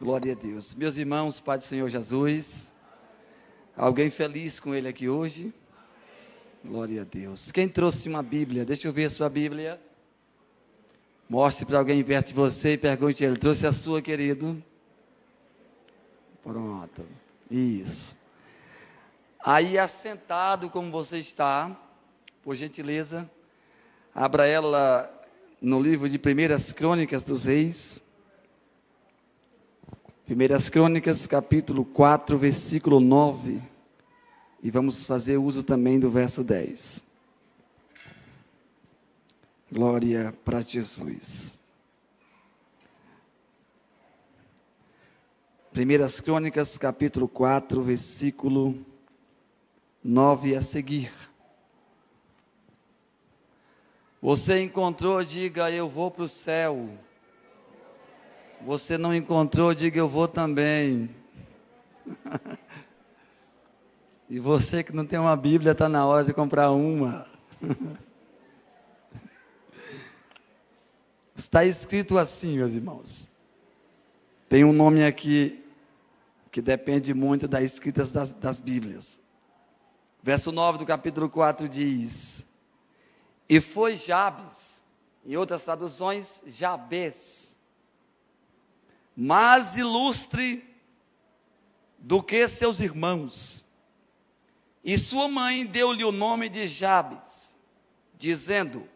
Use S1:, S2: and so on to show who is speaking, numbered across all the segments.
S1: Glória a Deus. Meus irmãos, Pai do Senhor Jesus, alguém feliz com Ele aqui hoje? Glória a Deus. Quem trouxe uma Bíblia? Deixa eu ver a sua Bíblia. Mostre para alguém perto de você e pergunte a ele: trouxe a sua, querido? Pronto, isso. Aí, assentado como você está, por gentileza, abra ela no livro de 1 Crônicas dos Reis. 1 Crônicas, capítulo 4, versículo 9. E vamos fazer uso também do verso 10. Glória para Jesus. 1 Crônicas, capítulo 4, versículo 9 a seguir. Você encontrou, diga: eu vou para o céu. Você não encontrou, diga: eu vou também. E você que não tem uma Bíblia, está na hora de comprar uma. Está escrito assim, meus irmãos. Tem um nome aqui que depende muito das escritas das Bíblias. Verso 9 do capítulo 4 diz: e foi Jabes, em outras traduções, Jabes, mais ilustre do que seus irmãos. E sua mãe deu-lhe o nome de Jabes, dizendo: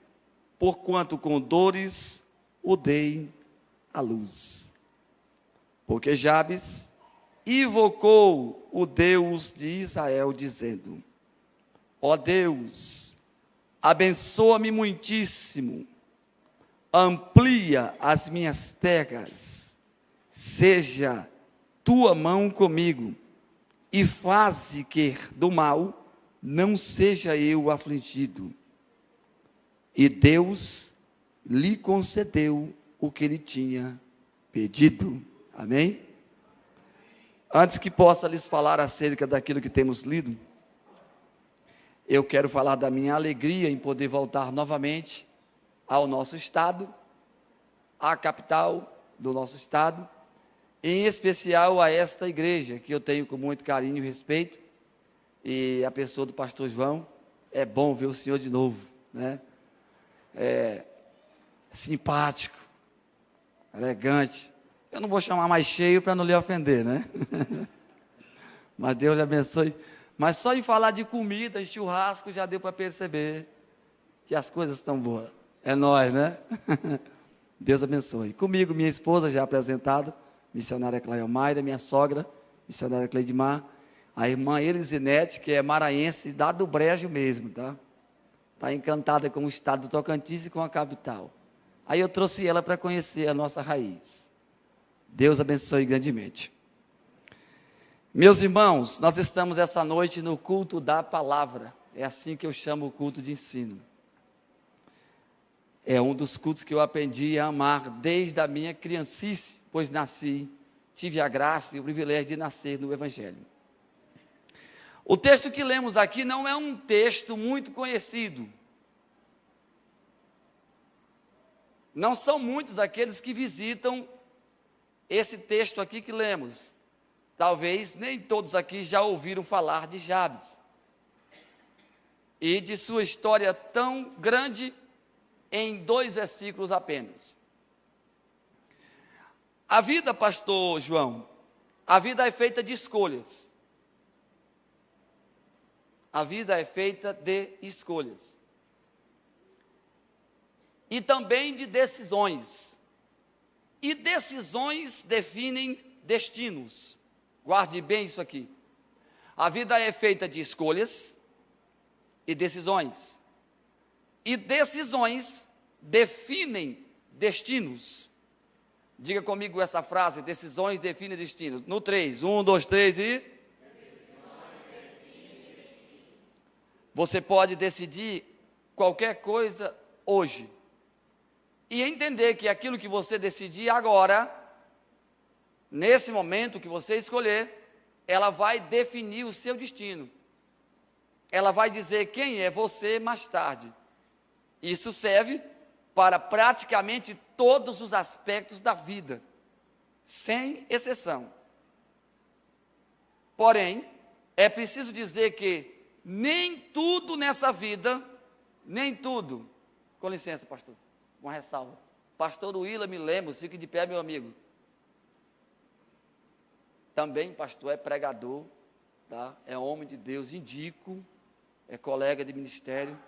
S1: porquanto com dores o dei à luz. Porque Jabes invocou o Deus de Israel, dizendo: ó Deus, abençoa-me muitíssimo, amplia as minhas terras, seja tua mão comigo, e faze que do mal não seja eu afligido. E Deus lhe concedeu o que ele tinha pedido. Amém? Antes que possa lhes falar acerca daquilo que temos lido, eu quero falar da minha alegria em poder voltar novamente ao nosso estado, à capital do nosso estado, em especial a esta igreja, que eu tenho com muito carinho e respeito, e a pessoa do pastor João. É bom ver o senhor de novo, né? Simpático, elegante. Eu não vou chamar mais cheio para não lhe ofender, né? Mas Deus lhe abençoe. Mas só em falar de comida e churrasco já deu para perceber que as coisas estão boas. É nóis, né? Deus abençoe. Comigo, minha esposa já apresentada, missionária Cleiomaira, minha sogra, missionária Cleidimar, a irmã Elisinete, que é maranhense, da do Brejo mesmo, tá? Está encantada com o estado do Tocantins e com a capital. Aí eu trouxe ela para conhecer a nossa raiz. Deus abençoe grandemente. Meus irmãos, nós estamos essa noite no culto da palavra. É assim que eu chamo o culto de ensino. É um dos cultos que eu aprendi a amar desde a minha criancice, pois tive a graça e o privilégio de nascer no Evangelho. O texto que lemos aqui não é um texto muito conhecido. Não são muitos aqueles que visitam esse texto aqui que lemos. Talvez nem todos aqui já ouviram falar de Jabes e de sua história tão grande em 2 versículos apenas. A vida, pastor João, a vida é feita de escolhas. A vida é feita de escolhas. E também de decisões. E decisões definem destinos. Guarde bem isso aqui. A vida é feita de escolhas e decisões. E decisões definem destinos. Diga comigo essa frase: decisões definem destinos. No 3, 1, 2, 3 e... Você pode decidir qualquer coisa hoje. E entender que aquilo que você decidir agora, nesse momento que você escolher, ela vai definir o seu destino. Ela vai dizer quem é você mais tarde. Isso serve para praticamente todos os aspectos da vida. sem exceção. Porém, é preciso dizer que nem tudo nessa vida, nem tudo, com licença, pastor, uma ressalva. Pastor Willa me lembra, fique de pé, meu amigo. Também, pastor, é pregador, tá? É homem de Deus, indico, é colega de ministério,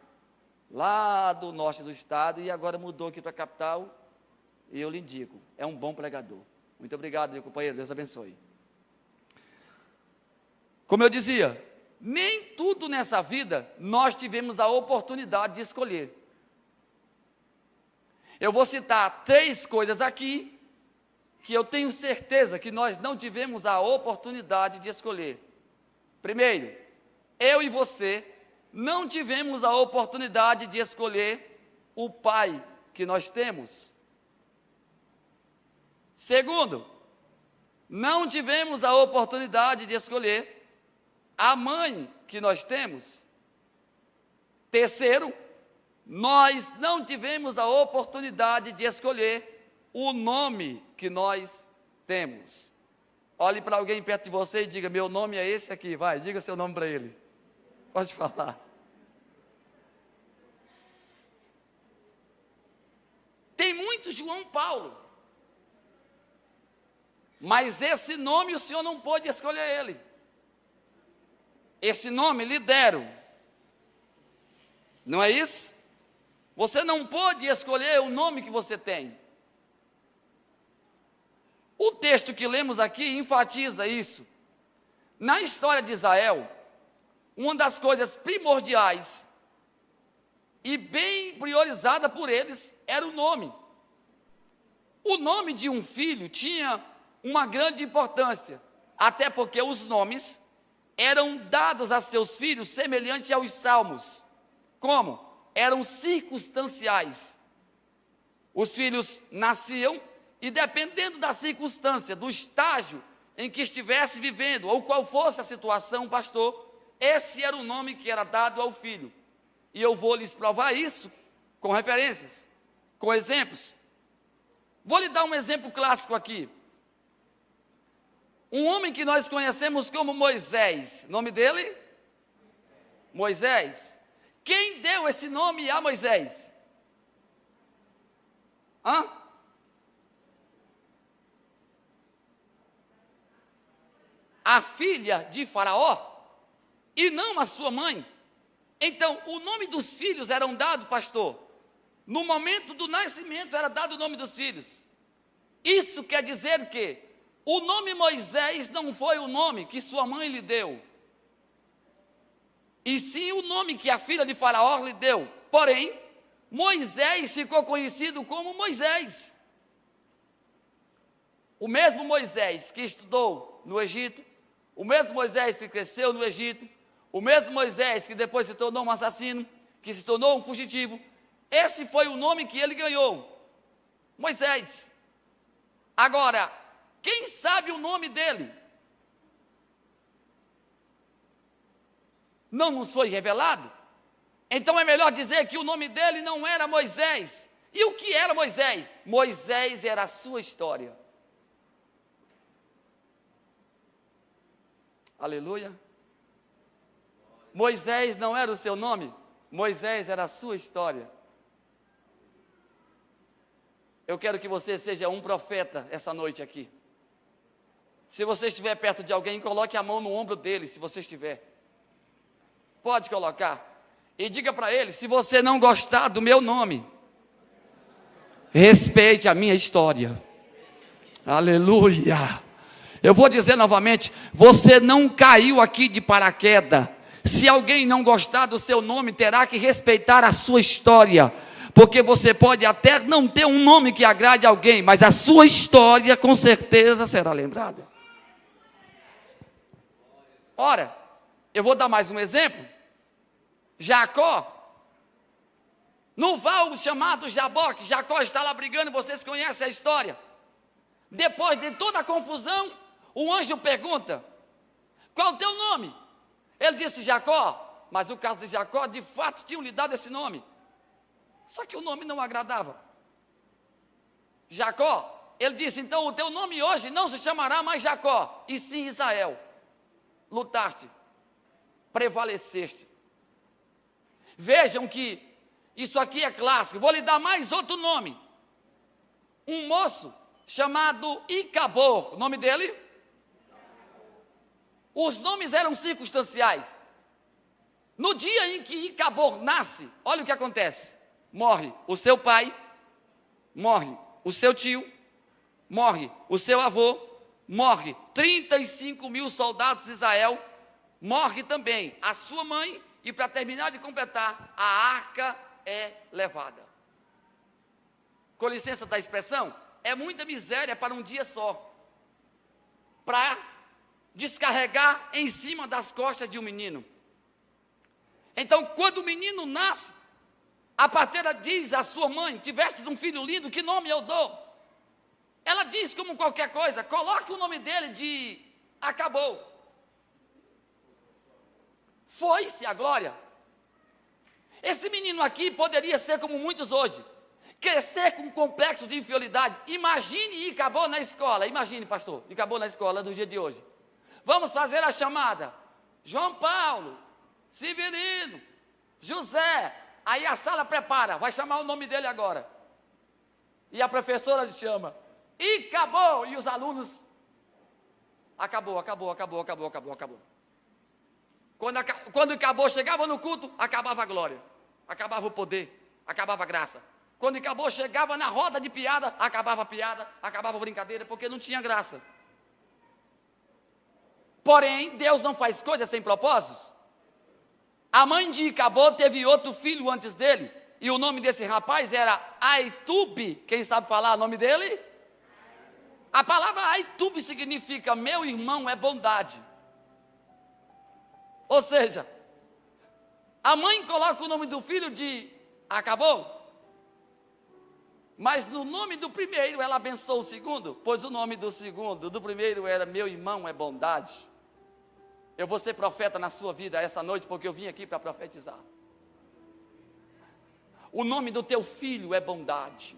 S1: lá do norte do estado, e agora mudou aqui para a capital, e eu lhe indico, é um bom pregador. Muito obrigado, meu companheiro, Deus abençoe. Como eu dizia, nem tudo nessa vida nós tivemos a oportunidade de escolher. Eu vou citar 3 coisas aqui, que eu tenho certeza que nós não tivemos a oportunidade de escolher. Primeiro, eu e você não tivemos a oportunidade de escolher o pai que nós temos. Segundo, não tivemos a oportunidade de escolher a mãe que nós temos. Terceiro, nós não tivemos a oportunidade de escolher o nome que nós temos. Olhe para alguém perto de você e diga: meu nome é esse aqui, vai, diga seu nome para ele. Pode falar. Tem muito João Paulo, mas esse nome o Senhor não pôde escolher ele. Esse nome lhe deram, não é isso? Você não pôde escolher o nome que você tem. O texto que lemos aqui enfatiza isso. Na história de Israel, uma das coisas primordiais e bem priorizada por eles era o nome. O nome de um filho tinha uma grande importância, até porque os nomes eram dados a seus filhos semelhante aos salmos. Como? Eram circunstanciais. Os filhos nasciam e, dependendo da circunstância, do estágio em que estivesse vivendo, ou qual fosse a situação, pastor, esse era o nome que era dado ao filho. E eu vou lhes provar isso com referências, com exemplos. Vou lhe dar um exemplo clássico aqui. Um homem que nós conhecemos como Moisés, nome dele? Moisés. Quem deu esse nome a Moisés? A filha de Faraó, e não a sua mãe. Então, o nome dos filhos eram dados, pastor, no momento do nascimento era dado o nome dos filhos. Isso quer dizer que o nome Moisés não foi o nome que sua mãe lhe deu, e sim o nome que a filha de Faraó lhe deu. Porém, Moisés ficou conhecido como Moisés. O mesmo Moisés que estudou no Egito, o mesmo Moisés que cresceu no Egito, o mesmo Moisés que depois se tornou um assassino, que se tornou um fugitivo, esse foi o nome que ele ganhou, Moisés. Agora, quem sabe o nome dele? Não nos foi revelado? Então é melhor dizer que o nome dele não era Moisés. E o que era Moisés? Moisés era a sua história. Aleluia. Moisés não era o seu nome, Moisés era a sua história. Eu quero que você seja um profeta essa noite aqui. Se você estiver perto de alguém, coloque a mão no ombro dele, se você estiver. Pode colocar. E diga para ele: se você não gostar do meu nome, respeite a minha história. Aleluia. Eu vou dizer novamente: você não caiu aqui de paraquedas. Se alguém não gostar do seu nome, terá que respeitar a sua história. Porque você pode até não ter um nome que agrade a alguém, mas a sua história com certeza será lembrada. Ora, eu vou dar mais um exemplo. Jacó, no val chamado Jaboque, Jacó está lá brigando, vocês conhecem a história. Depois de toda a confusão, o anjo pergunta: qual é o teu nome? Ele disse Jacó, mas o caso de Jacó, de fato, tinham lhe dado esse nome. Só que o nome não agradava. Jacó, ele disse: então o teu nome hoje não se chamará mais Jacó, e sim Israel. Lutaste, prevaleceste. Vejam que isso aqui é clássico. Vou lhe dar mais outro nome. Um moço chamado Icabor, o nome dele? Os nomes eram circunstanciais. No dia em que Icabor nasce, olha o que acontece. Morre o seu pai, morre o seu tio, morre o seu avô, morre 35 mil soldados de Israel, morre também a sua mãe, e para terminar de completar, a arca é levada. Com licença da expressão, é muita miséria para um dia só, para descarregar em cima das costas de um menino. Então, quando o menino nasce, a parteira diz à sua mãe: tivestes um filho lindo, que nome eu dou? Ela diz como qualquer coisa: coloque o nome dele de Acabou. Foi-se a glória. Esse menino aqui poderia ser como muitos hoje, crescer com um complexo de inferioridade. Imagine Icabô na escola. Imagine, pastor, Icabô na escola do dia de hoje. Vamos fazer a chamada. João Paulo, Severino, José. Aí a sala prepara, vai chamar o nome dele agora. E a professora chama Icabô, e os alunos: acabou. Quando Icabô chegava no culto, acabava a glória, acabava o poder, acabava a graça. Quando Icabô chegava na roda de piada, acabava a piada, acabava a brincadeira, porque não tinha graça. Porém, Deus não faz coisas sem propósitos. A mãe de Icabô teve outro filho antes dele, e o nome desse rapaz era Aitube. Quem sabe falar o nome dele? A palavra Aitube significa: meu irmão é bondade. Ou seja, a mãe coloca o nome do filho de Acabou, mas no nome do primeiro ela abençoou o segundo, pois o nome do primeiro era: meu irmão é bondade. Eu vou ser profeta na sua vida essa noite, porque eu vim aqui para profetizar. O nome do teu filho é bondade.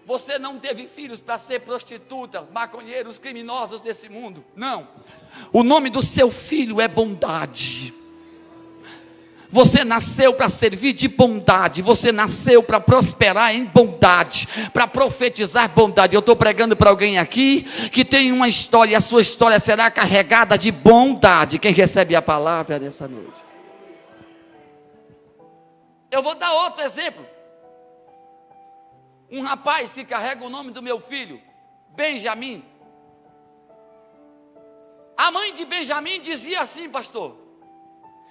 S1: Você não teve filhos para ser prostituta, maconheiros, criminosos desse mundo. Não. O nome do seu filho é bondade. Você nasceu para servir de bondade. Você nasceu para prosperar em bondade, para profetizar bondade. Eu estou pregando para alguém aqui que tem uma história, e a sua história será carregada de bondade. Quem recebe a palavra nessa noite? Eu vou dar outro exemplo. Um rapaz que carrega o nome do meu filho, Benjamim. A mãe de Benjamim dizia assim: pastor,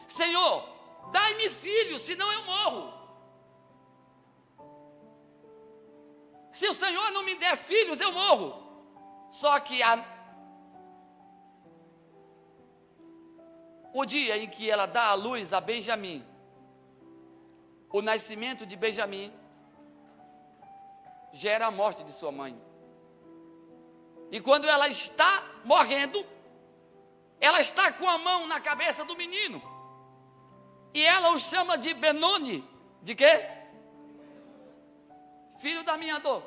S1: Senhor, dai-me filhos, senão eu morro. Se o Senhor não me der filhos, eu morro. Só que o dia em que ela dá a luz a Benjamim, o nascimento de Benjamim gera a morte de sua mãe. E quando ela está morrendo, ela está com a mão na cabeça do menino, e ela o chama de Benoni. De quê? Filho da minha dor.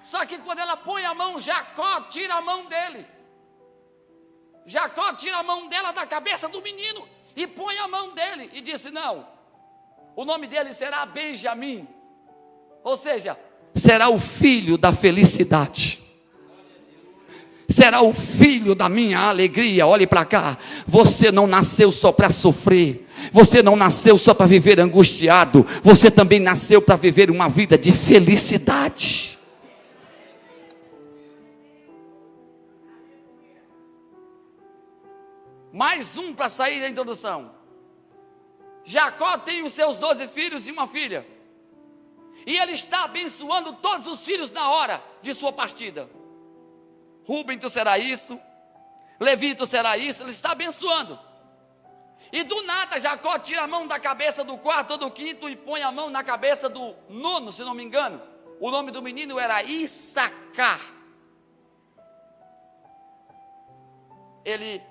S1: Só que quando ela põe a mão, Jacó tira a mão dele. Jacó tira a mão dela da cabeça do menino e põe a mão dele e disse: não, o nome dele será Benjamim. Ou seja, será o filho da felicidade, será o filho da minha alegria. Olhe para cá, você não nasceu só para sofrer, você não nasceu só para viver angustiado, você também nasceu para viver uma vida de felicidade. Mais um para sair da introdução. Jacó tem os seus 12 filhos e uma filha, e ele está abençoando todos os filhos na hora de sua partida. Rubem, tu será isso, Levi, tu será isso. Ele está abençoando. E do nada Jacó tira a mão da cabeça do quarto ou do quinto e põe a mão na cabeça do nono, se não me engano. O nome do menino era Issacar. Ele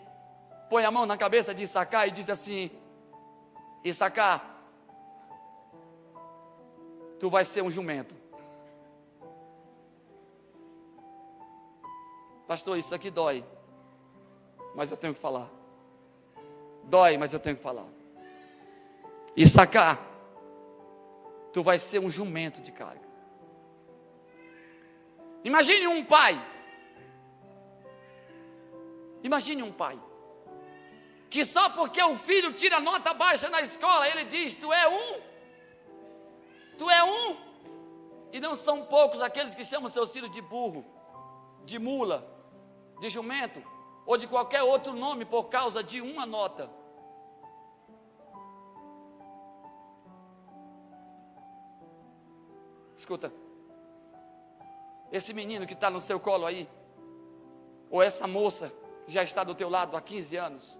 S1: põe a mão na cabeça de Issacar e diz assim: Issacar, tu vais ser um jumento. Pastor, isso aqui dói, mas eu tenho que falar. Dói, mas eu tenho que falar. Issacar, tu vai ser um jumento de carga. Imagine um pai. Imagine um pai que só porque o filho tira nota baixa na escola, ele diz: tu é um. E não são poucos aqueles que chamam seus filhos de burro, de mula, de jumento, ou de qualquer outro nome por causa de uma nota. Escuta, esse menino que está no seu colo aí, ou essa moça que já está do teu lado há 15 anos,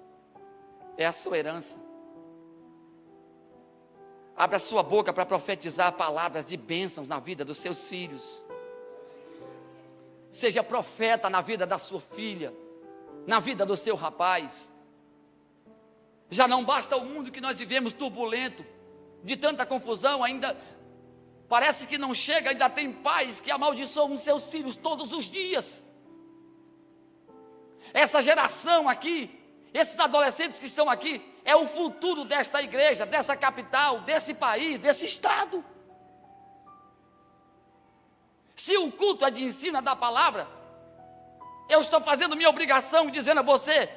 S1: é a sua herança. Abra a sua boca para profetizar palavras de bênçãos na vida dos seus filhos. Seja profeta na vida da sua filha, na vida do seu rapaz. Já não basta o mundo que nós vivemos turbulento, de tanta confusão, ainda parece que não chega, ainda tem pais que amaldiçoam seus filhos todos os dias. Essa geração aqui, esses adolescentes que estão aqui, é o futuro desta igreja, dessa capital, desse país, desse estado. Se o culto é de ensino da palavra, eu estou fazendo minha obrigação dizendo a você: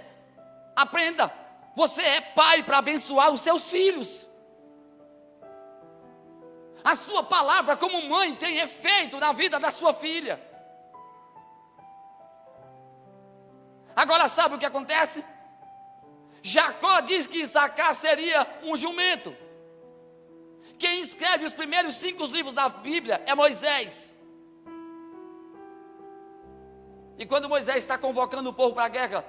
S1: aprenda, você é pai para abençoar os seus filhos. A sua palavra como mãe tem efeito na vida da sua filha. Agora sabe o que acontece? Jacó diz que Issacar seria um jumento. Quem escreve os primeiros 5 livros da Bíblia é Moisés. E quando Moisés está convocando o povo para a guerra,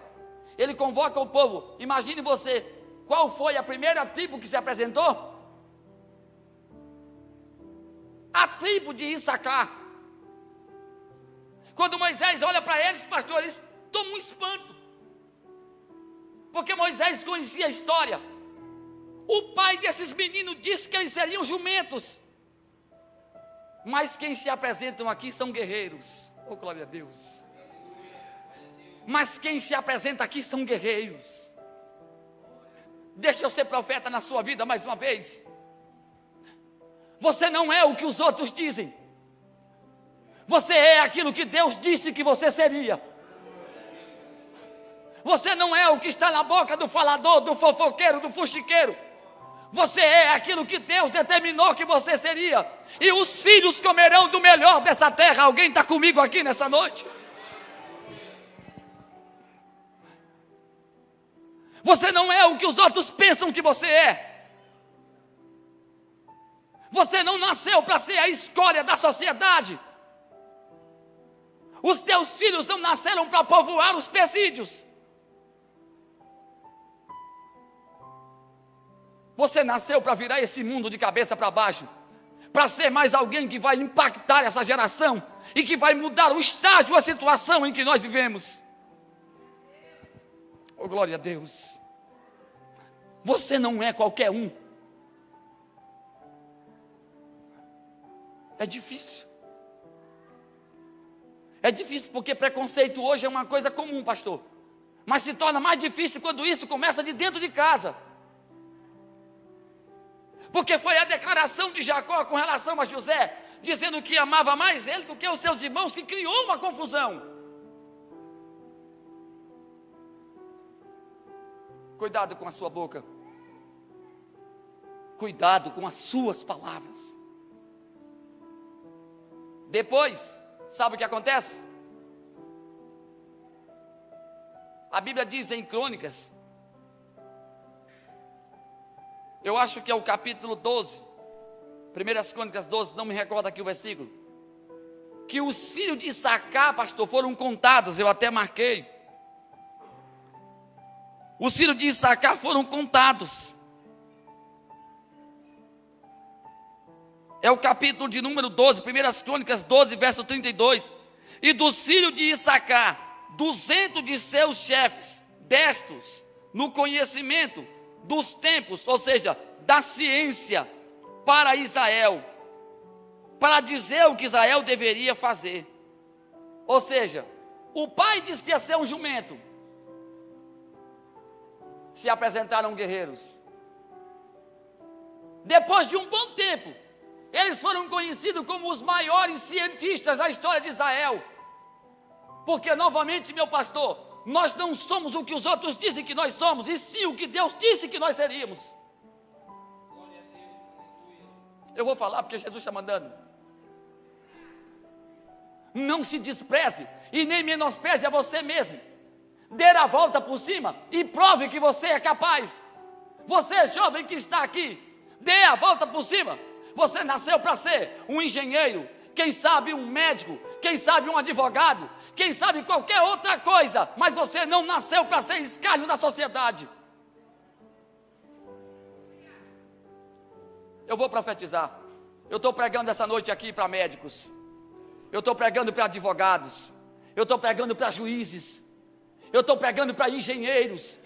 S1: ele convoca o povo. Imagine você, qual foi a primeira tribo que se apresentou? A tribo de Issacar. Quando Moisés olha para eles, pastores, toma um espanto. Porque Moisés conhecia a história. O pai desses meninos disse que eles seriam jumentos. Mas quem se apresentam aqui são guerreiros. Oh, glória a Deus. Mas quem se apresenta aqui são guerreiros. Deixa eu ser profeta na sua vida mais uma vez. Você não é o que os outros dizem. Você é aquilo que Deus disse que você seria. Você não é o que está na boca do falador, do fofoqueiro, do fuxiqueiro. Você é aquilo que Deus determinou que você seria. E os filhos comerão do melhor dessa terra. Alguém está comigo aqui nessa noite? Você não é o que os outros pensam que você é. Você não nasceu para ser a escória da sociedade. Os teus filhos não nasceram para povoar os presídios. Você nasceu para virar esse mundo de cabeça para baixo, para ser mais alguém que vai impactar essa geração e que vai mudar o estágio, a situação em que nós vivemos. Oh, glória a Deus. Você não é qualquer um. É difícil. É difícil porque preconceito hoje é uma coisa comum, pastor. Mas se torna mais difícil quando isso começa de dentro de casa. Porque foi a declaração de Jacó com relação a José, dizendo que amava mais ele do que os seus irmãos, que criou uma confusão. Cuidado com a sua boca. Cuidado com as suas palavras. Depois, sabe o que acontece? A Bíblia diz em Crônicas, eu acho que é o capítulo 12, 1 Crônicas 12, não me recordo aqui o versículo, que os filhos de Issacar, pastor, foram contados, eu até marquei. Os filhos de Issacar foram contados. É o capítulo de número 12, 1 Crônicas 12, verso 32. E dos filhos de Issacar, 200 de seus chefes, destros no conhecimento dos tempos, ou seja, da ciência, para Israel, para dizer o que Israel deveria fazer. Ou seja, O pai disse que ia ser um jumento. Se apresentaram guerreiros. Depois de um bom tempo, eles foram conhecidos como os maiores cientistas da história de Israel. Porque, novamente, meu pastor, nós não somos o que os outros dizem que nós somos, e sim o que Deus disse que nós seríamos. Eu vou falar porque Jesus está mandando. Não se despreze e nem menospreze a você mesmo. Dê a volta por cima e prove que você é capaz. Você, jovem que está aqui, dê a volta por cima. Você nasceu para ser um engenheiro, quem sabe um médico, quem sabe um advogado, quem sabe qualquer outra coisa, mas você não nasceu para ser escárnio da sociedade. Eu vou profetizar. Eu estou pregando essa noite aqui para médicos. Eu estou pregando para advogados. Eu estou pregando para juízes. Eu estou pregando para engenheiros.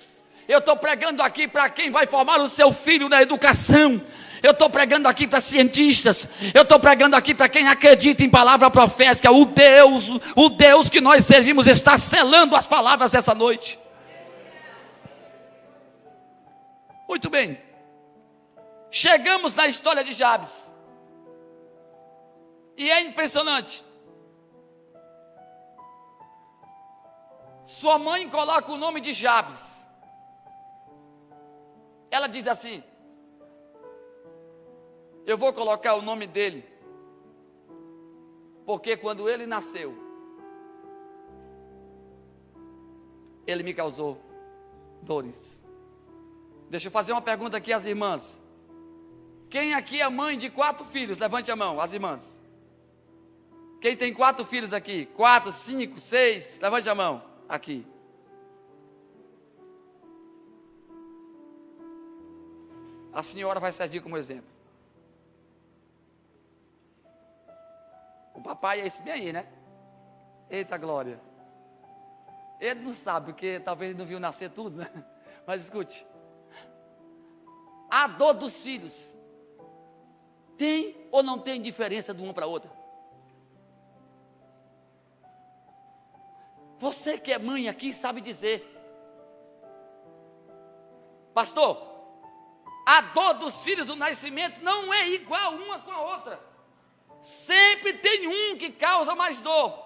S1: Eu estou pregando aqui para quem vai formar o seu filho na educação. Eu estou pregando aqui para cientistas. Eu estou pregando aqui para quem acredita em palavra profética. O Deus que nós servimos está selando as palavras dessa noite. Muito bem. Chegamos na história de Jabes. E é impressionante. Sua mãe coloca o nome de Jabes. Ela diz assim: eu vou colocar o nome dele, porque quando ele nasceu, ele me causou dores. Deixa eu fazer uma pergunta aqui às irmãs. Quem aqui é mãe de 4 filhos? Levante a mão, as irmãs. Quem tem 4 filhos aqui? 4, 5, 6, levante a mão, aqui. A senhora vai servir como exemplo. O papai é esse bem aí, né? Eita glória. Ele não sabe, porque talvez ele não viu nascer tudo, né? Mas escute. A dor dos filhos tem ou não tem diferença de uma para outra? Você que é mãe aqui sabe dizer. Pastor, a dor dos filhos do nascimento não é igual uma com a outra. Sempre tem um que causa mais dor.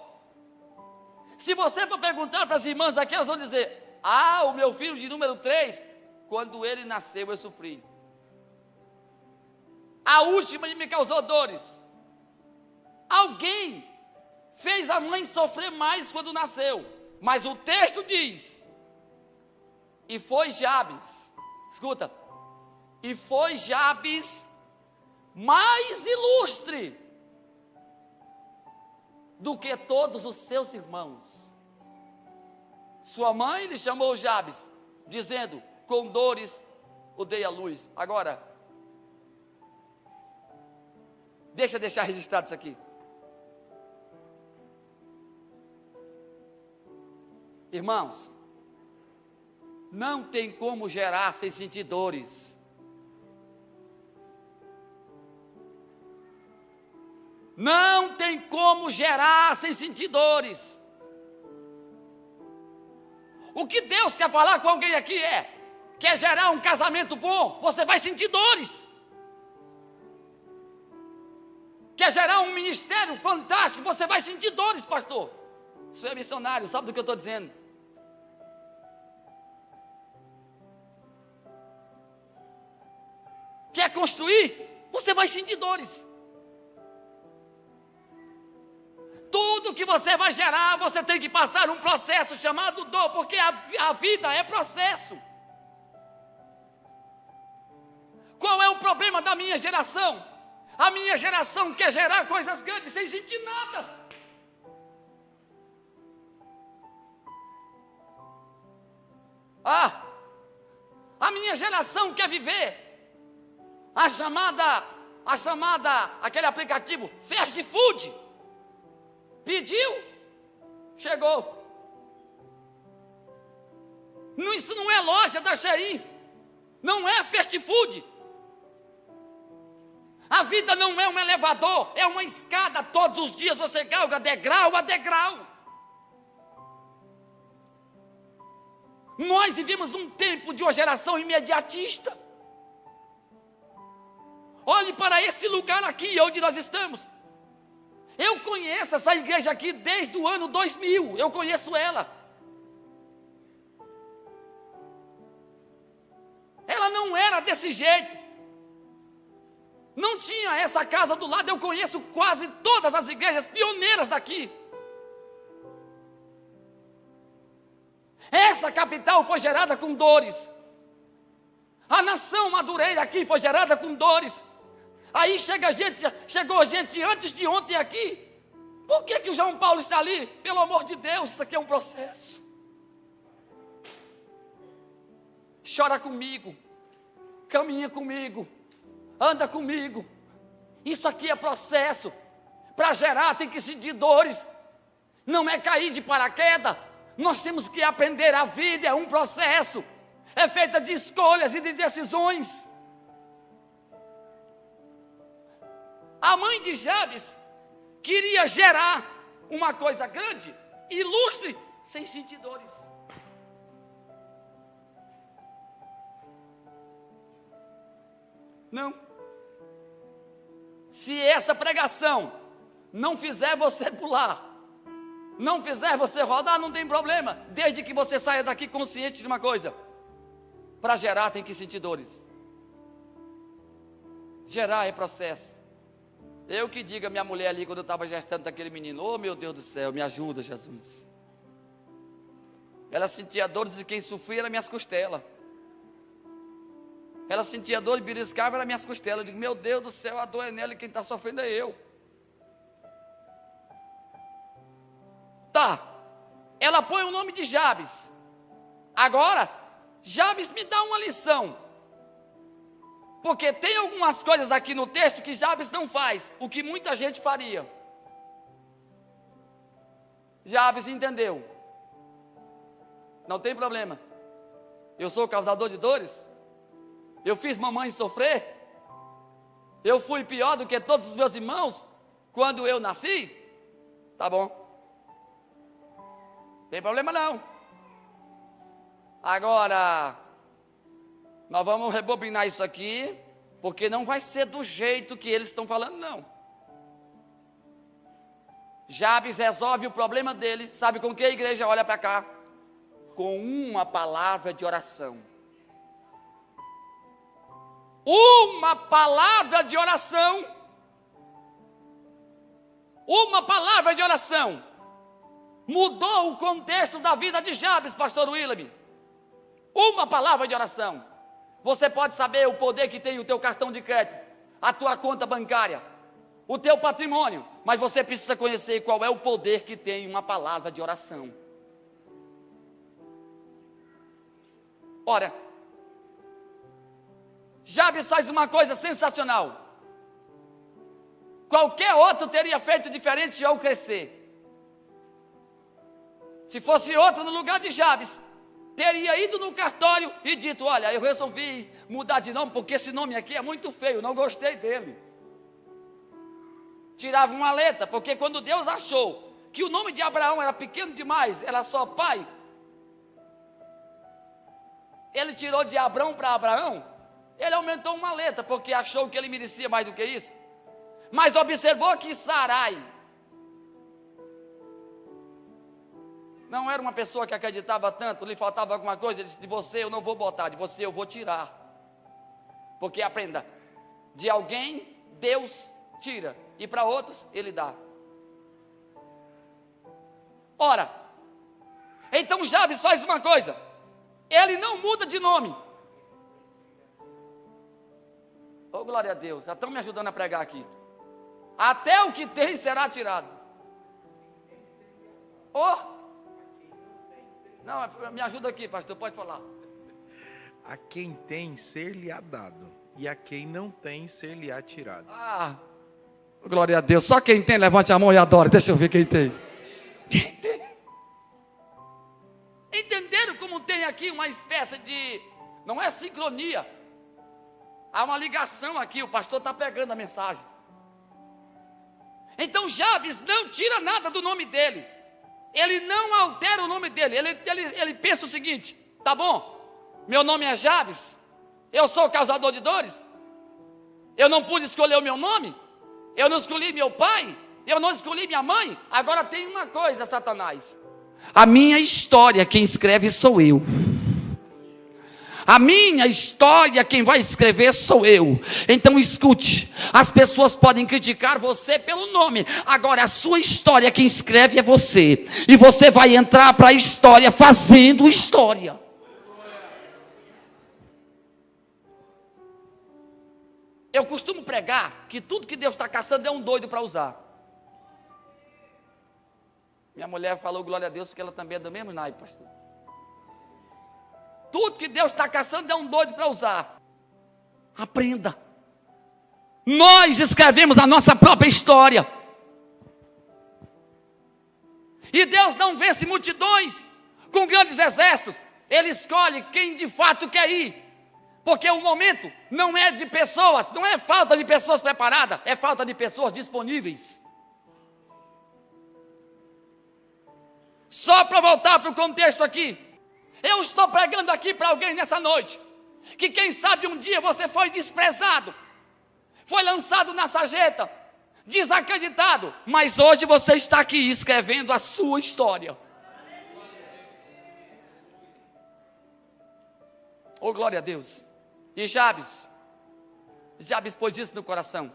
S1: Se você for perguntar para as irmãs aqui, elas vão dizer: ah, o meu filho de número 3, quando ele nasceu eu sofri. A última me causou dores. Alguém fez a mãe sofrer mais quando nasceu. Mas o texto diz: e foi Jabes, escuta, e foi Jabes mais ilustre do que todos os seus irmãos. Sua mãe lhe chamou Jabes, dizendo: com dores o dei à luz. Agora, deixar registrado isso aqui. Irmãos, não tem como gerar sem sentir dores. Não tem como gerar sem sentir dores. O que Deus quer falar com alguém aqui quer gerar um casamento bom, você vai sentir dores. Quer gerar um ministério fantástico, você vai sentir dores, pastor. Você é missionário, sabe do que eu estou dizendo. Quer construir? Você vai sentir dores. Tudo que você vai gerar, você tem que passar um processo chamado dor, porque a vida é processo. Qual é o problema da minha geração? A minha geração quer gerar coisas grandes sem sentir nada. A minha geração quer viver a chamada, aquele aplicativo fast food. Pediu, chegou. Isso não é loja da Shein, não é fast food. A vida não é um elevador, é uma escada. Todos os dias você galga degrau a degrau. Nós vivemos um tempo de uma geração imediatista. Olhe para esse lugar aqui onde nós estamos. Eu conheço essa igreja aqui desde o ano 2000. Eu conheço ela. Ela não era desse jeito. Não tinha essa casa do lado. Eu conheço quase todas as igrejas pioneiras daqui. Essa capital foi gerada com dores. A nação Madureira aqui foi gerada com dores. Aí chegou gente antes de ontem aqui. Por que o João Paulo está ali? Pelo amor de Deus, isso aqui é um processo. Chora comigo, caminha comigo, anda comigo. Isso aqui é processo. Para gerar tem que sentir dores. Não é cair de paraquedas. Nós temos que aprender. A vida é um processo. É feita de escolhas e de decisões. A mãe de Jabes queria gerar uma coisa grande, ilustre, sem sentir dores. Não. Se essa pregação não fizer você pular, não fizer você rodar, não tem problema, desde que você saia daqui consciente de uma coisa: para gerar tem que sentir dores. Gerar é processo. Eu que digo a minha mulher ali, quando eu estava gestando daquele menino: oh meu Deus do céu, me ajuda, Jesus. Ela sentia dores de quem sofria era minhas costelas. Ela sentia dor e beliscava era minhas costelas. Eu digo: meu Deus do céu, a dor é nela e quem está sofrendo é eu. Tá, ela põe o nome de Jabes. Agora, Jabes me dá uma lição. Porque tem algumas coisas aqui no texto que Jabes não faz, o que muita gente faria. Jabes entendeu. Não tem problema. Eu sou o causador de dores. Eu fiz mamãe sofrer. Eu fui pior do que todos os meus irmãos quando eu nasci. Tá bom. Tem problema não. Agora, nós vamos rebobinar isso aqui, porque não vai ser do jeito que eles estão falando, não. Jabes resolve o problema dele, sabe com que a igreja? Olha para cá. Com uma palavra de oração. Uma palavra de oração. Uma palavra de oração mudou o contexto da vida de Jabes, pastor William. Uma palavra de oração. Você pode saber o poder que tem o teu cartão de crédito, a tua conta bancária, o teu patrimônio, mas você precisa conhecer qual é o poder que tem uma palavra de oração. Ora, Jabes faz uma coisa sensacional. Qualquer outro teria feito diferente ao crescer. Se fosse outro no lugar de Jabes, teria ido no cartório e dito: olha, eu resolvi mudar de nome, porque esse nome aqui é muito feio, não gostei dele. Tirava uma letra, porque quando Deus achou que o nome de Abraão era pequeno demais, era só pai, ele tirou de Abrão para Abraão. Ele aumentou uma letra, porque achou que ele merecia mais do que isso. Mas observou que Sarai não era uma pessoa que acreditava tanto, lhe faltava alguma coisa. Ele disse: de você eu não vou botar, de você eu vou tirar. Porque aprenda, de alguém Deus tira, e para outros Ele dá. Ora, então Jabes faz uma coisa, ele não muda de nome. Oh, glória a Deus, já estão me ajudando a pregar aqui. Até o que tem será tirado. Oh! Não, me ajuda aqui, pastor, pode falar.
S2: A quem tem, ser-lhe-á dado, e a quem não tem, ser-lhe-á tirado.
S1: Ah, glória a Deus. Só quem tem, levante a mão e adore. Deixa eu ver quem tem. Quem tem? Entenderam como tem aqui uma espécie de, não é sincronia, há uma ligação aqui, o pastor está pegando a mensagem. Então Jabes não tira nada do nome dele. Ele não altera o nome dele. Ele pensa o seguinte: Tá bom? Meu nome é Jabes. Eu sou o causador de dores. Eu não pude escolher o meu nome. Eu não escolhi meu pai. Eu não escolhi minha mãe. Agora tem uma coisa, Satanás. A minha história, quem escreve sou eu. A minha história, quem vai escrever sou eu. Então escute, as pessoas podem criticar você pelo nome. Agora a sua história, quem escreve é você. E você vai entrar para a história fazendo história. Eu costumo pregar que tudo que Deus está caçando é um doido para usar. Minha mulher falou glória a Deus, porque ela também é do mesmo naipe, pastor. Tudo que Deus está caçando é um doido para usar. Aprenda. Nós escrevemos a nossa própria história. E Deus não vence multidões com grandes exércitos. Ele escolhe quem de fato quer ir. Porque o momento não é de pessoas, não é falta de pessoas preparadas, é falta de pessoas disponíveis. Só para voltar para o contexto aqui, eu estou pregando aqui para alguém nessa noite, que quem sabe um dia você foi desprezado, foi lançado na sarjeta, desacreditado, mas hoje você está aqui escrevendo a sua história. Oh, glória a Deus. E Jabes pôs isso no coração.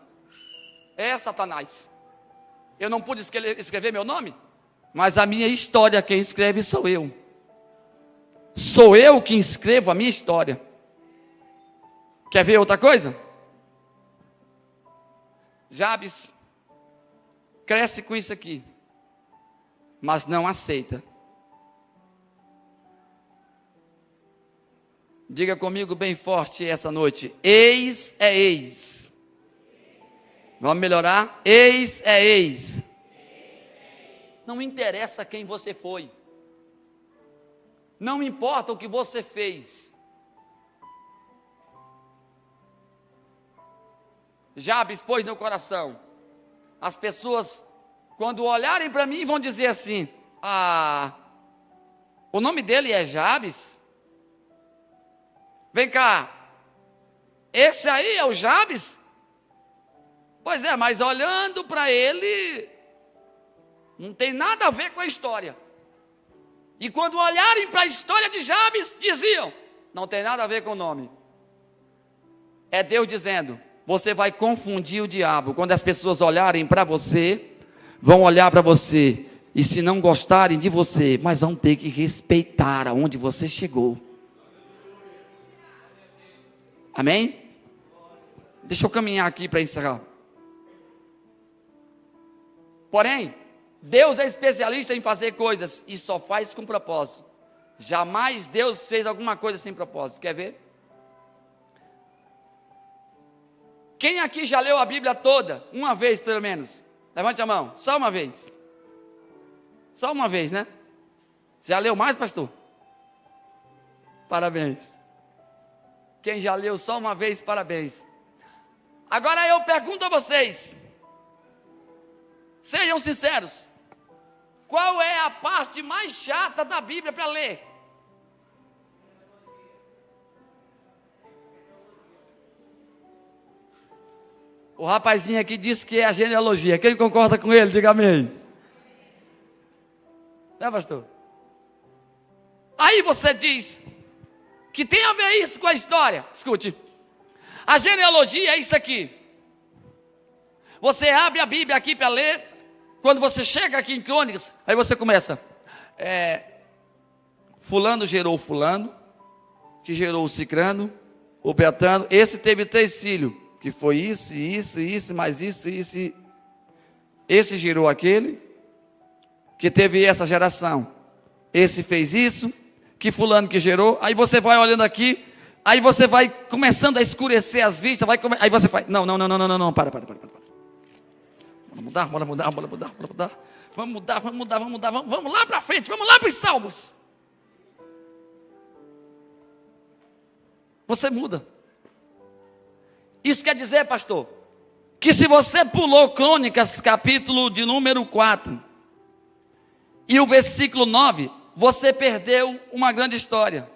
S1: Satanás, eu não pude escrever meu nome, mas a minha história, quem escreve sou eu. Sou eu que escrevo a minha história. Quer ver outra coisa? Jabes cresce com isso aqui, mas não aceita. Diga comigo bem forte essa noite: ex é ex. Vamos melhorar? Ex é ex. Não interessa quem você foi. Não importa o que você fez. Jabes pôs no coração. As pessoas, quando olharem para mim, vão dizer assim: o nome dele é Jabes? Vem cá, esse aí é o Jabes? Pois é, mas olhando para ele, não tem nada a ver com a história. E quando olharem para a história de Jabes, diziam: não tem nada a ver com o nome. É Deus dizendo: você vai confundir o diabo. Quando as pessoas olharem para você, vão olhar para você, e se não gostarem de você, mas vão ter que respeitar aonde você chegou. Amém? Deixa eu caminhar aqui para encerrar. Porém, Deus é especialista em fazer coisas e só faz com propósito. Jamais Deus fez alguma coisa sem propósito. Quer ver? Quem aqui já leu a Bíblia toda? Uma vez pelo menos. Levante a mão. Só uma vez. Só uma vez, né? Já leu mais, pastor? Parabéns. Quem já leu só uma vez, parabéns. Agora eu pergunto a vocês, sejam sinceros, qual é a parte mais chata da Bíblia para ler? O rapazinho aqui disse que é a genealogia. Quem concorda com ele, diga amém. Né, pastor? Aí você diz que tem a ver isso com a história. Escute, a genealogia é isso aqui. Você abre a Bíblia aqui para ler. Quando você chega aqui em Crônicas, aí você começa: fulano gerou fulano, que gerou o cicrano, o betano. Esse teve 3 filhos, que foi isso, mais isso. Esse gerou aquele, que teve essa geração. Esse fez isso, que fulano que gerou. Aí você vai olhando aqui, aí você vai começando a escurecer as vistas, aí você faz: não, para. Vamos mudar. Vamos lá para frente, vamos lá para os Salmos. Você muda. Isso quer dizer, pastor, que se você pulou Crônicas, capítulo de número 4, e o versículo 9, você perdeu uma grande história.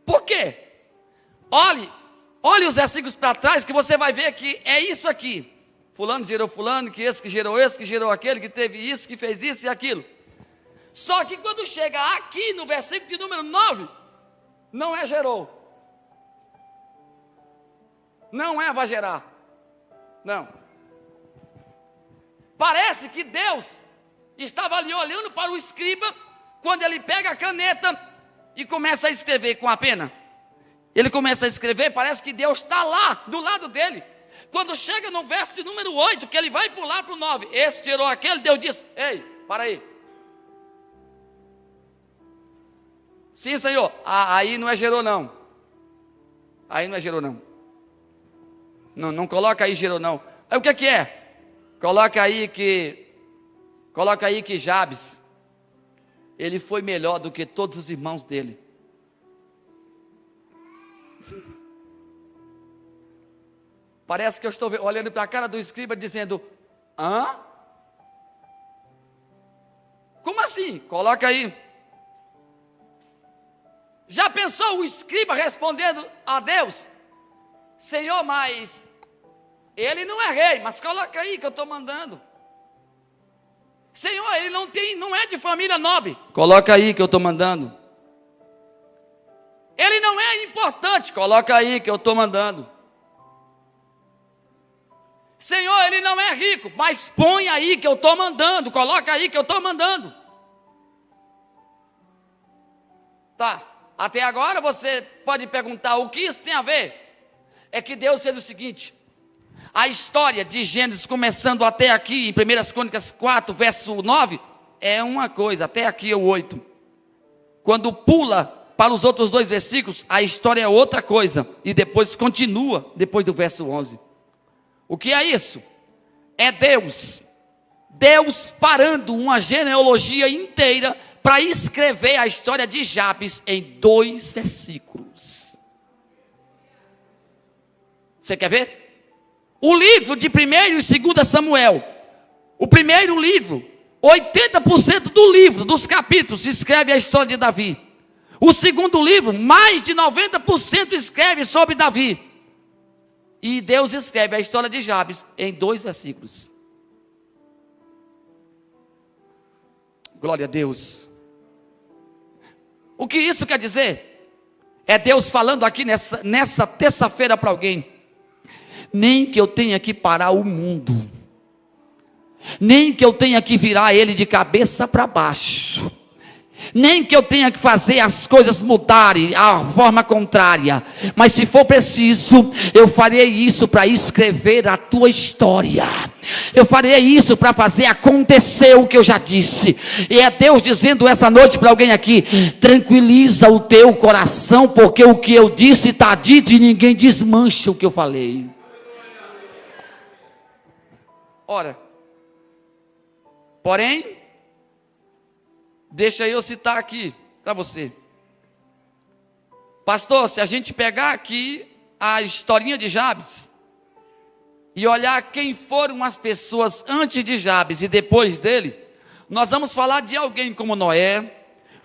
S1: Por quê? Olhe os versículos para trás que você vai ver que é isso aqui. Fulano gerou fulano, que gerou aquele, que teve isso, que fez isso e aquilo. Só que quando chega aqui no versículo de número 9, não é gerou. Não é vai gerar. Não. Parece que Deus estava ali olhando para o escriba, quando ele pega a caneta e começa a escrever com a pena. Ele começa a escrever, parece que Deus está lá, do lado dele. Quando chega no verso de número 8, que ele vai pular para o 9, esse gerou aquele, Deus diz, ei, para aí. Sim, Senhor, aí não é gerou não. Aí não é gerou não. Não coloca aí gerou não. Aí o que é? Coloca aí que Jabes, ele foi melhor do que todos os irmãos dele. Parece que eu estou olhando para a cara do escriba dizendo, hã? Como assim? Coloca aí. Já pensou o escriba respondendo a Deus? Senhor, mas ele não é rei, mas coloca aí que eu estou mandando. Senhor, ele não é de família nobre. Coloca aí que eu estou mandando. Ele não é importante. Coloca aí que eu estou mandando. Senhor, ele não é rico, mas põe aí que eu estou mandando. Coloca aí que eu estou mandando. Tá, até agora você pode perguntar o que isso tem a ver. É que Deus fez o seguinte. A história de Gênesis começando até aqui, em 1 Crônicas 4, verso 9, é uma coisa, até aqui é o 8. Quando pula para os outros dois versículos, a história é outra coisa. E depois continua, depois do verso 11. O que é isso? É Deus parando uma genealogia inteira para escrever a história de Jabes em 2 versículos. Você quer ver? O livro de 1º e 2 Samuel, o primeiro livro, 80% do livro, dos capítulos, escreve a história de Davi. O segundo livro, mais de 90% escreve sobre Davi. E Deus escreve a história de Jabes em 2 versículos. Glória a Deus. O que isso quer dizer? É Deus falando aqui nessa terça-feira para alguém. Nem que eu tenha que parar o mundo, nem que eu tenha que virar ele de cabeça para baixo, nem que eu tenha que fazer as coisas mudarem a forma contrária, mas se for preciso, eu farei isso para escrever a tua história. Eu farei isso para fazer acontecer o que eu já disse. E é Deus dizendo essa noite para alguém aqui: tranquiliza o teu coração, porque o que eu disse está dito e ninguém desmancha o que eu falei. Ora, porém, deixa eu citar aqui para você. Pastor, se a gente pegar aqui a historinha de Jabes e olhar quem foram as pessoas antes de Jabes e depois dele, nós vamos falar de alguém como Noé,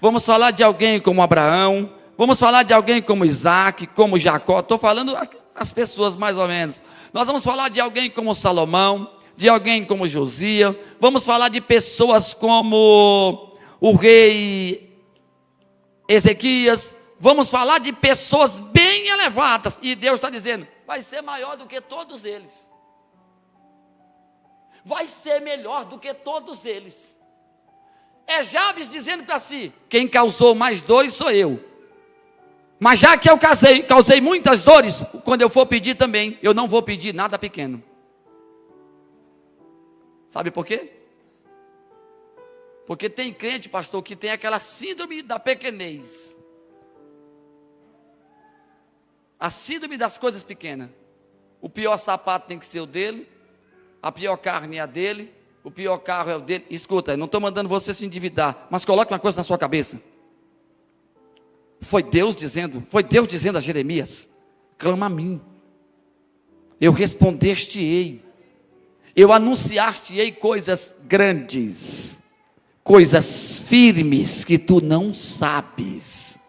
S1: vamos falar de alguém como Abraão, vamos falar de alguém como Isaac, como Jacó. Estou falando as pessoas mais ou menos. Nós vamos falar de alguém como Salomão, de alguém como Josias, vamos falar de pessoas como o rei Ezequias, vamos falar de pessoas bem elevadas, e Deus está dizendo, vai ser maior do que todos eles, vai ser melhor do que todos eles. É Jabes dizendo para si, quem causou mais dores sou eu, mas já que eu causei muitas dores, quando eu for pedir também, eu não vou pedir nada pequeno. Sabe por quê? Porque tem crente, pastor, que tem aquela síndrome da pequenez. A síndrome das coisas pequenas. O pior sapato tem que ser o dele, a pior carne é a dele, o pior carro é o dele. Escuta, eu não estou mandando você se endividar, mas coloque uma coisa na sua cabeça. Foi Deus dizendo a Jeremias, clama a mim, eu respondeste-ei. Eu anunciaste-ei coisas grandes, coisas firmes que tu não sabes.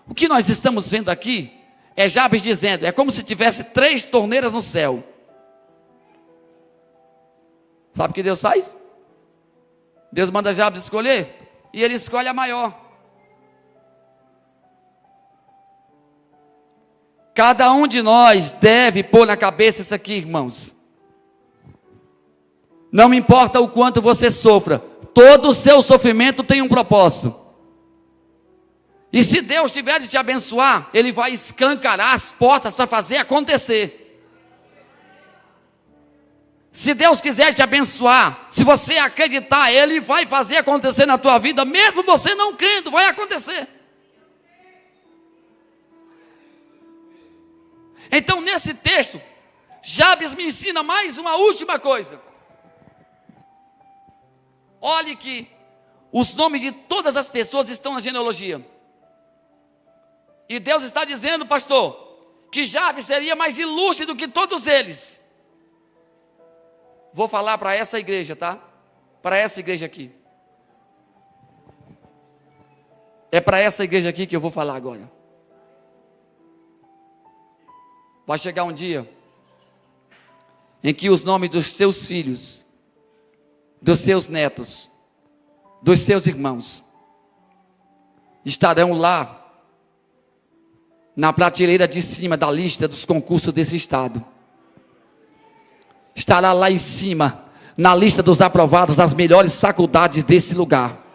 S1: O que nós estamos vendo aqui é Jabes dizendo, é como se tivesse 3 torneiras no céu. Sabe o que Deus faz? Deus manda Jabes escolher, e ele escolhe a maior. Cada um de nós deve pôr na cabeça isso aqui, irmãos. Não importa o quanto você sofra, todo o seu sofrimento tem um propósito. E se Deus tiver de te abençoar, Ele vai escancarar as portas para fazer acontecer. Se Deus quiser te abençoar, se você acreditar, Ele vai fazer acontecer na tua vida, mesmo você não crendo, vai acontecer. Então, nesse texto, Jabes me ensina mais uma última coisa. Olhe que os nomes de todas as pessoas estão na genealogia. E Deus está dizendo, pastor, que Jabes seria mais ilustre do que todos eles. Vou falar para essa igreja, tá? Para essa igreja aqui. É para essa igreja aqui que eu vou falar agora. Vai chegar um dia em que os nomes dos seus filhos, dos seus netos, dos seus irmãos, estarão lá na prateleira de cima da lista dos concursos desse estado. Estará lá em cima, na lista dos aprovados das melhores faculdades desse lugar.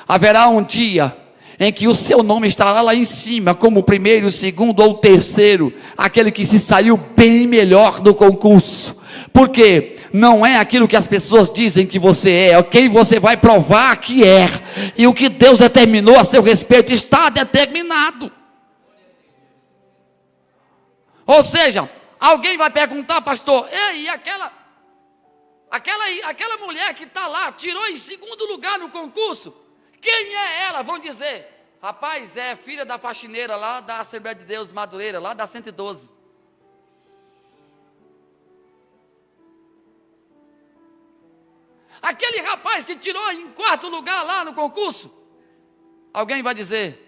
S1: Haverá um dia em que o seu nome estará lá em cima, como o primeiro, o segundo ou o terceiro, aquele que se saiu bem melhor do concurso. Porque não é aquilo que as pessoas dizem que você é quem você vai provar que é. E o que Deus determinou a seu respeito está determinado. Ou seja, alguém vai perguntar, pastor, ei, aquela mulher que está lá, tirou em segundo lugar no concurso, quem é ela? Vão dizer, rapaz, é filha da faxineira lá da Assembleia de Deus Madureira, lá da 112. Aquele rapaz que tirou em 4º lugar lá no concurso, alguém vai dizer,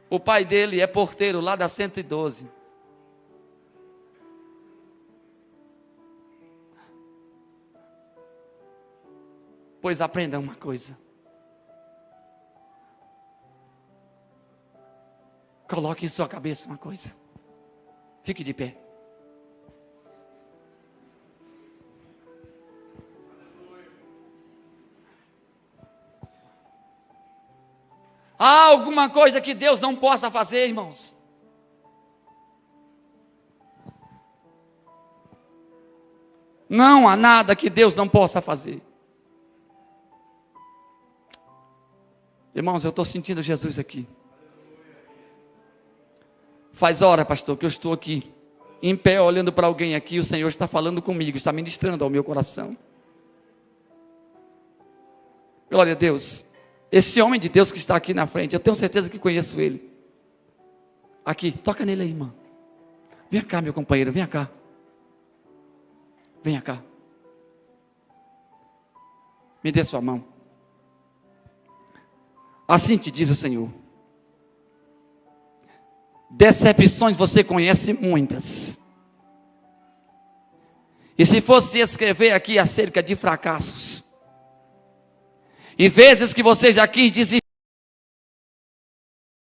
S1: o pai dele é porteiro lá da 112. Pois aprenda uma coisa. Coloque em sua cabeça uma coisa. Fique de pé. Há alguma coisa que Deus não possa fazer, irmãos? Não há nada que Deus não possa fazer. Irmãos, eu estou sentindo Jesus aqui. Faz hora, pastor, que eu estou aqui, em pé, olhando para alguém aqui, o Senhor está falando comigo, está ministrando ao meu coração. Glória a Deus. Esse homem de Deus que está aqui na frente, eu tenho certeza que conheço ele. Aqui, toca nele aí, irmã. Vem cá, meu companheiro, vem cá. Venha cá. Me dê sua mão. Assim te diz o Senhor. Decepções você conhece muitas. E se fosse escrever aqui acerca de fracassos, e vezes que você já quis desistir,